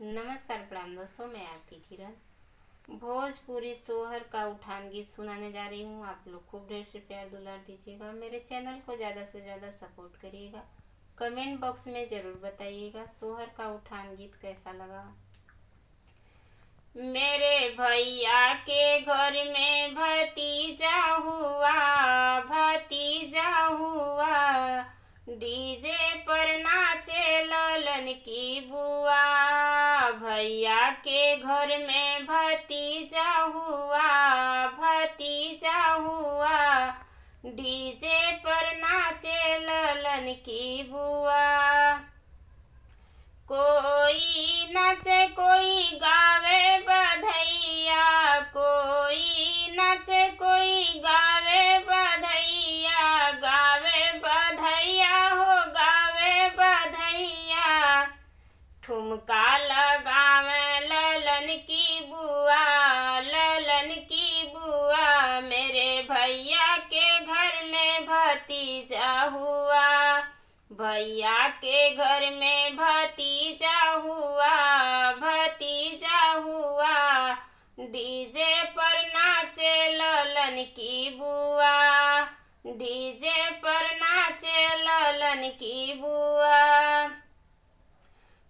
नमस्कार प्रणाम दोस्तों, मैं आपकी किरण भोजपुरी सोहर का उठान गीत सुनाने जा रही हूँ। आप लोग खूब ढेर से प्यार दुलार दीजिएगा। मेरे चैनल को ज़्यादा से ज़्यादा सपोर्ट करिएगा। कमेंट बॉक्स में ज़रूर बताइएगा सोहर का उठान गीत कैसा लगा। मेरे भैया के घर में भतीजा हुआ, भतीजा हुआ, डीजे पर नाचे ललन की बुआ। भैया के घर में भतीजा हुआ, भतीजा हुआ, डीजे पर नाचे ललन की बुआ। कोई नाचे कोई गावे बधैया, कोई नाचे कोई गावे बधैया, गावे बधैया हो गावे बधैया। ठुमका लगावे ललन की बुआ, ललन की बुआ। मेरे भैया के घर में भतीजा हुआ, भैया के घर में भतीजा हुआ, भतीजा हुआ, डीजे पर नाचे ललन की बुआ, डीजे पर नाचे ललन की बुआ।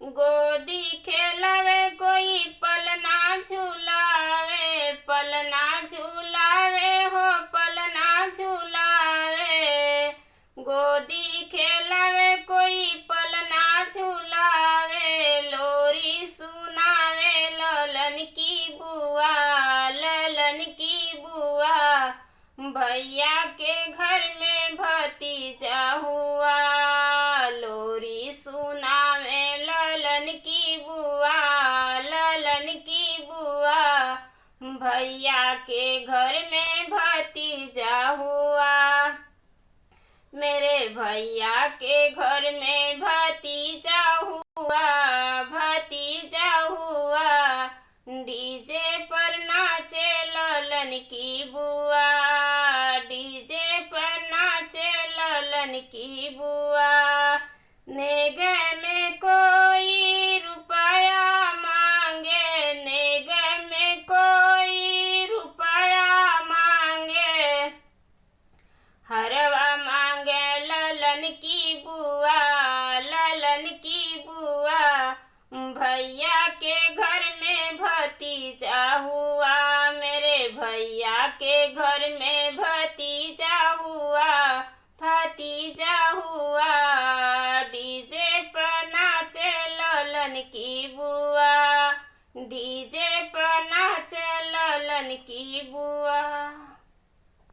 गोदी खेलावे कोई पलना झूलावे, पलना झूलावे हो पलना झूलावे। गोदी खेलावे कोई पलना झूलावे, लोरी सुनावे ललन की बुआ, ललन की बुआ। भैया के घर में भतीजा हुआ, लोरी सुनावे ललन की बुआ, ललन की बुआ। भैया के घर में भतीजा हुआ, मेरे भैया के घर में भतीजा हुआ, भतीजा हुआ, डीजे पर नाचे ललन की बुआ, डीजे पर नाचे ललन की बुआ। नेग में कोई रुपया मांगे, नेग में कोई रुपया मांगे, हरवा मांगे ललन की बुआ, ललन की बुआ। भैया के घर में भतीजा हुआ, मेरे भैया के घर में भतीजा हुआ, भतीजा हुआ, डीजे पर नाचे ललन की बुआ, डीजे पर नाचे ललन की बुआ।